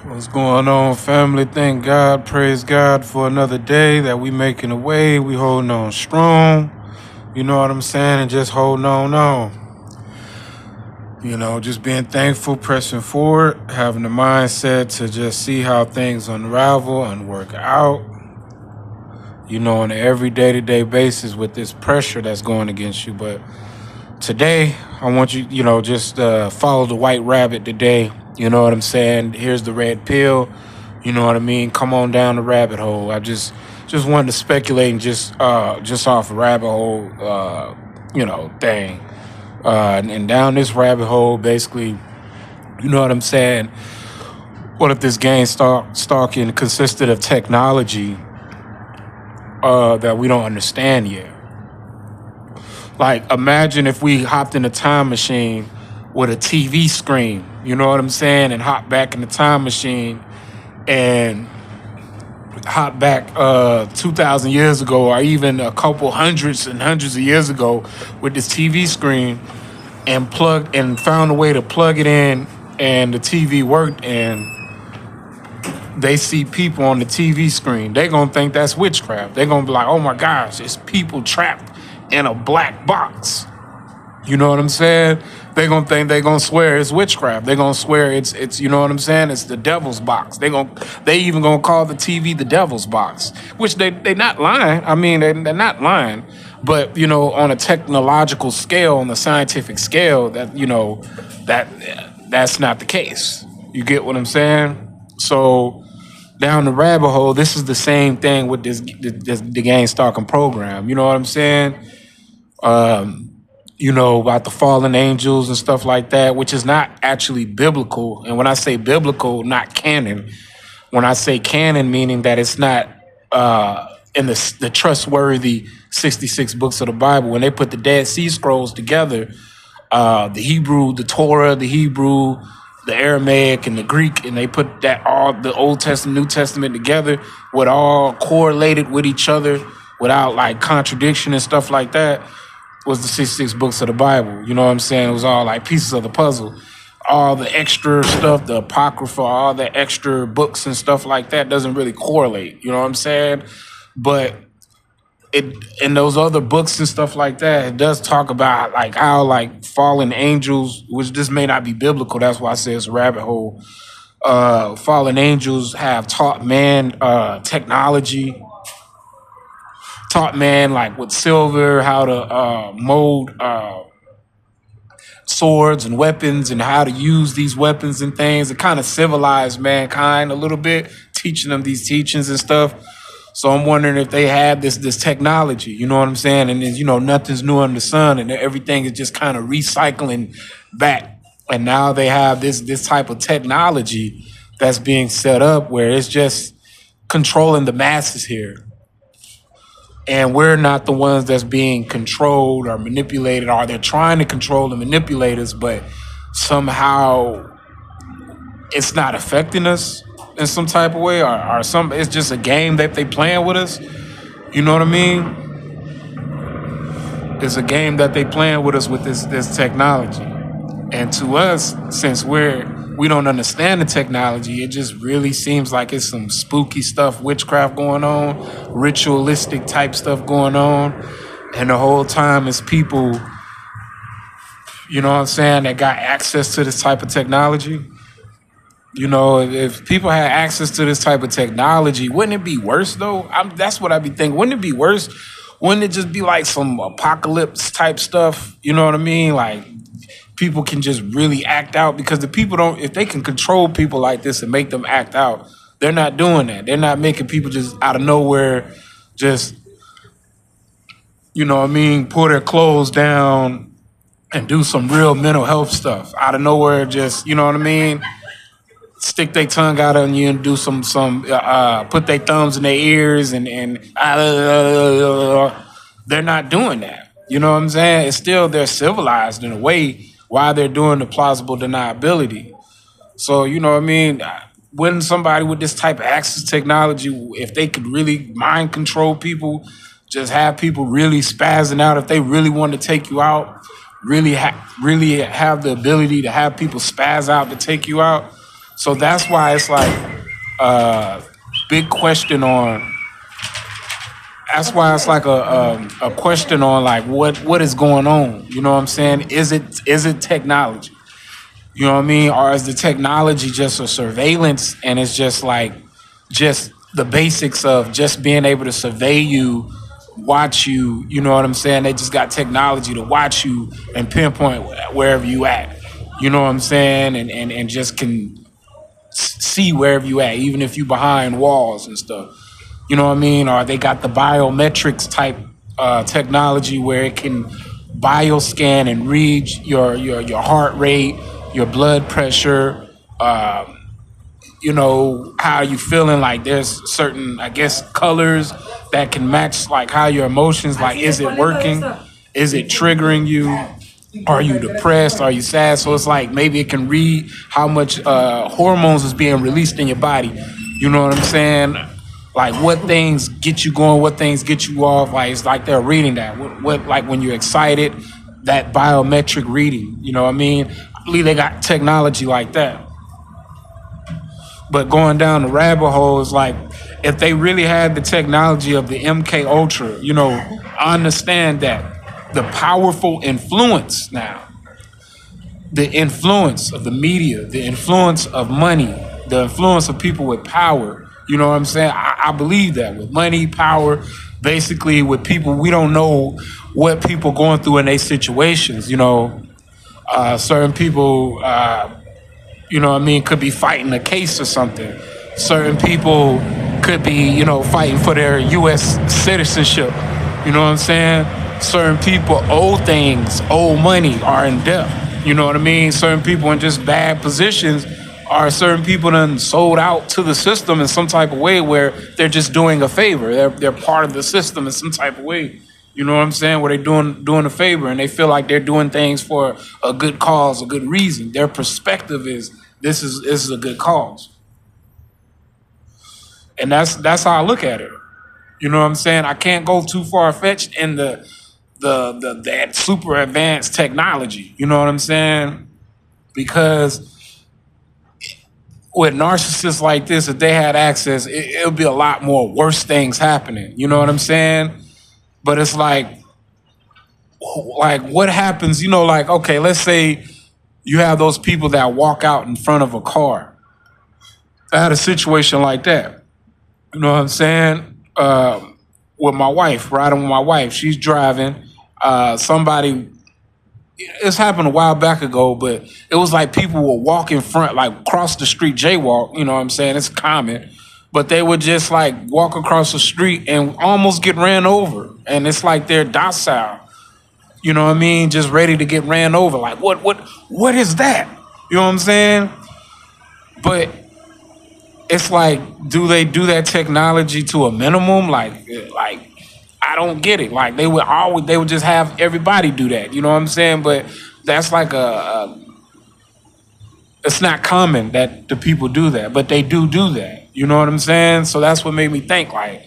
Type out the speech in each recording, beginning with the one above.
What's going on, family? Thank God, praise God for another day that we making a way. We holding on strong. You know what I'm saying? And just holding on. Just being thankful, pressing forward, having the mindset to just see how things unravel and work out. On an every day-to-day basis with this pressure that's going against you. But today, I want you, just follow the white rabbit today. You know what I'm saying? Here's the red pill. You know what I mean? Come on down the rabbit hole. I just wanted to speculate and just off a rabbit hole, thing. And down this rabbit hole, basically, you know what I'm saying? What if this game stalking consisted of technology that we don't understand yet? Like, imagine if we hopped in a time machine with a TV screen, you know what I'm saying, and hop back in the time machine and hop back 2,000 years ago, or even a couple hundreds and hundreds of years ago with this TV screen, and found a way to plug it in, and the TV worked, and they see people on the TV screen. They're going to think that's witchcraft. They're going to be like, oh my gosh, it's people trapped in a black box. You know what I'm saying? They're going to think, they're going to swear it's witchcraft. They're going to swear it's you know what I'm saying? It's the devil's box. They even going to call the TV the devil's box, which they're not lying. I mean, they're not lying. But, on a technological scale, on the scientific scale, that's not the case. You get what I'm saying? So down the rabbit hole, this is the same thing with the gang stalking program. You know what I'm saying? About the fallen angels and stuff like that, which is not actually biblical. And when I say biblical, not canon. When I say canon, meaning that it's not in the trustworthy 66 books of the Bible. When they put the Dead Sea Scrolls together, the Hebrew, the Torah, the Hebrew, the Aramaic, and the Greek, and they put that all the Old Testament, New Testament together, with all correlated with each other without like contradiction and stuff like that, was the 66 books of the Bible. You know what I'm saying? It was all like pieces of the puzzle. All the extra stuff, the Apocrypha, all the extra books and stuff like that doesn't really correlate. You know what I'm saying? But in those other books and stuff like that, it does talk about like how like fallen angels, which this may not be biblical, that's why I say it's a rabbit hole. Fallen angels have taught man technology, taught man like with silver how to mold swords and weapons and how to use these weapons and things. It kind of civilized mankind a little bit, teaching them these teachings and stuff. So I'm wondering if they had this technology, you know what I'm saying? And then, nothing's new under the sun, and everything is just kind of recycling back. And now they have this type of technology that's being set up where it's just controlling the masses here. And we're not the ones that's being controlled or manipulated, or they're trying to control and manipulate us, but somehow it's not affecting us in some type of way, or it's just a game that they playing with us. You know what I mean? It's a game that they playing with us with this technology. And to us, since we don't understand the technology, it just really seems like it's some spooky stuff, witchcraft going on, ritualistic type stuff going on. And the whole time it's people, you know what I'm saying, that got access to this type of technology. If people had access to this type of technology, wouldn't it be worse though? That's what I be thinking. Wouldn't it be worse? Wouldn't it just be like some apocalypse type stuff? You know what I mean? Like people can just really act out, because the people if they can control people like this and make them act out, they're not doing that. They're not making people just out of nowhere just, pull their clothes down and do some real mental health stuff out of nowhere. Just, you know what I mean? Stick their tongue out on you and do some put their thumbs in their ears and they're not doing that. You know what I'm saying? It's still, they're civilized in a way while they're doing the plausible deniability. So, you know what I mean? Wouldn't somebody with this type of access technology, if they could really mind control people, just have people really spazzing out, if they really want to take you out, really have the ability to have people spaz out to take you out, So that's why it's like big question on. That's why it's like a question on like what is going on. You know what I'm saying? Is it technology? You know what I mean? Or is the technology just a surveillance and it's just like just the basics of just being able to survey you, watch you, you know what I'm saying? They just got technology to watch you and pinpoint wherever you at. You know what I'm saying? And just can see wherever you at, even if you behind walls and stuff. You know what I mean? Or they got the biometrics type technology where it can bioscan and read your heart rate, your blood pressure, you know, how you feeling. Like there's certain, I guess, colors that can match like how your emotions, like is it working? Is it triggering you? Are you depressed? Are you sad? So it's like maybe it can read how much hormones is being released in your body. You know what I'm saying? Like what things get you going, what things get you off. Like it's like they're reading that. What like when you're excited, that biometric reading. You know what I mean? I believe they got technology like that. But going down the rabbit hole is like if they really had the technology of the MK Ultra, you know, I understand that the powerful influence now, the influence of the media, the influence of money, the influence of people with power. You know what I'm saying? I believe that with money, power, basically with people, we don't know what people going through in their situations. You know, certain people, you know what I mean, could be fighting a case or something. Certain people could be, you know, fighting for their U.S. citizenship. You know what I'm saying? Certain people owe things, owe money, are in debt. You know what I mean? Certain people in just bad positions are certain people done sold out to the system in some type of way where they're just doing a favor. They're part of the system in some type of way. You know what I'm saying? Where they doing a favor and they feel like they're doing things for a good cause, a good reason. Their perspective is this is a good cause. And that's how I look at it. You know what I'm saying? I can't go too far fetched in the that super advanced technology. You know what I'm saying? Because with narcissists like this, if they had access, it'll be a lot more worse things happening. You know what I'm saying? But it's like what happens? You know, like okay, let's say you have those people that walk out in front of a car. I had a situation like that. You know what I'm saying? With my wife, riding with my wife, she's driving. Somebody, it's happened a while back ago, but it was like people would walk in front, like cross the street, jaywalk. You know what I'm saying? It's common, but they would just like walk across the street and almost get ran over, and it's like they're docile. You know what I mean? Just ready to get ran over. Like what is that? You know what I'm saying? But it's like, do they do that technology to a minimum? Like I don't get it. Like they would just have everybody do that. You know what I'm saying? But that's like it's not common that the people do that, but they do that. You know what I'm saying? So that's what made me think like,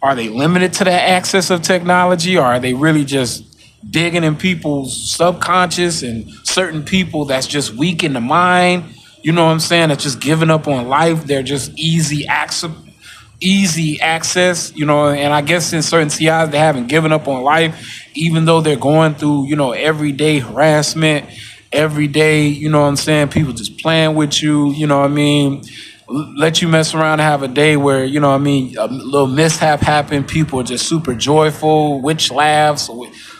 are they limited to that access of technology, or are they really just digging in people's subconscious and certain people that's just weak in the mind? You know what I'm saying? That's just giving up on life. They're just easy access, you know, and I guess in certain CIs they haven't given up on life, even though they're going through, you know, everyday harassment, every day, you know what I'm saying, people just playing with you, you know what I mean, let you mess around and have a day where, you know what I mean, a little mishap happened, people are just super joyful, witch laughs,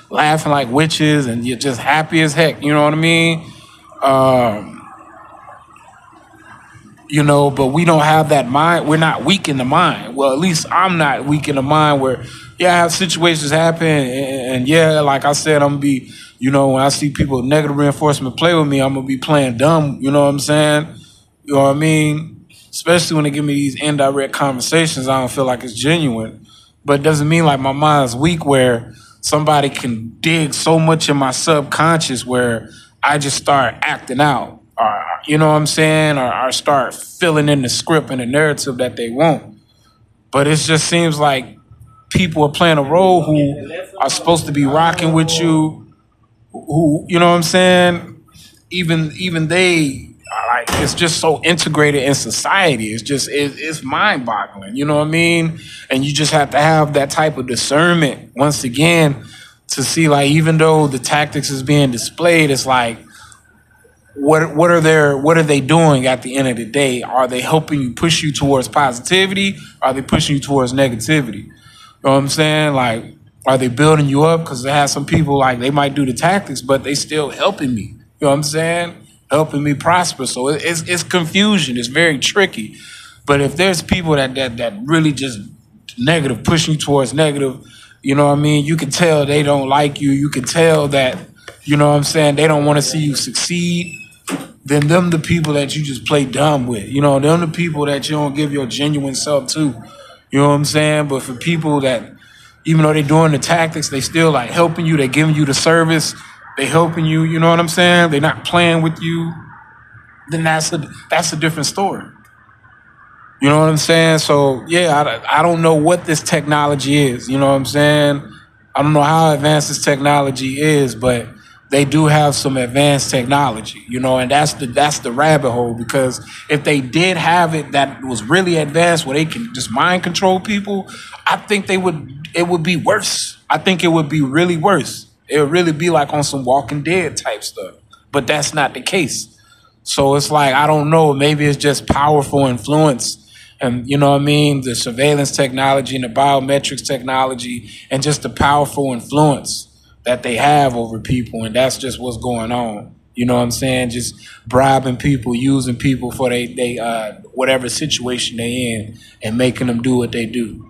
laughing like witches, and you're just happy as heck, you know what I mean? You know, but we don't have that mind. We're not weak in the mind. Well, at least I'm not weak in the mind where, yeah, I have situations happen. And yeah, like I said, I'm going to be, you know, when I see people with negative reinforcement play with me, I'm going to be playing dumb. You know what I'm saying? You know what I mean? Especially when they give me these indirect conversations, I don't feel like it's genuine. But it doesn't mean like my mind's weak where somebody can dig so much in my subconscious where I just start acting out. Or, you know what I'm saying? Or start filling in the script and the narrative that they want. But it just seems like people are playing a role who are supposed to be rocking with you, who, you know what I'm saying? Even they are like it's just so integrated in society. It's mind boggling. You know what I mean? And you just have to have that type of discernment once again to see, like, even though the tactics is being displayed, it's like, what are they doing at the end of the day? Are they helping you push you towards positivity? Are they pushing you towards negativity? You know what I'm saying? Like, are they building you up? Because they have some people, like, they might do the tactics, but they still helping me. You know what I'm saying? Helping me prosper. So it's confusion. It's very tricky. But if there's people that really just negative, pushing you towards negative, you know what I mean? You can tell they don't like you. You can tell that, you know what I'm saying, they don't want to see you succeed. Then them the people that you just play dumb with. You know, them the people that you don't give your genuine self to. You know what I'm saying? But for people that, even though they're doing the tactics, they still like helping you, they giving you the service, they helping you, you know what I'm saying? They're not playing with you, then that's a different story. You know what I'm saying? So yeah, I don't know what this technology is. You know what I'm saying? I don't know how advanced this technology is, but they do have some advanced technology, you know, and that's the rabbit hole. Because if they did have it that was really advanced, where they can just mind control people, I think it would be worse. I think it would be really worse. It would really be like on some Walking Dead type stuff. But that's not the case. So it's like, I don't know, maybe it's just powerful influence. And you know what I mean? The surveillance technology and the biometrics technology and just the powerful influence that they have over people. And that's just what's going on. You know what I'm saying? Just bribing people, using people for they whatever situation they in, and making them do what they do.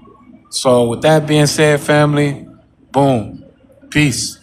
So with that being said, family, boom, peace.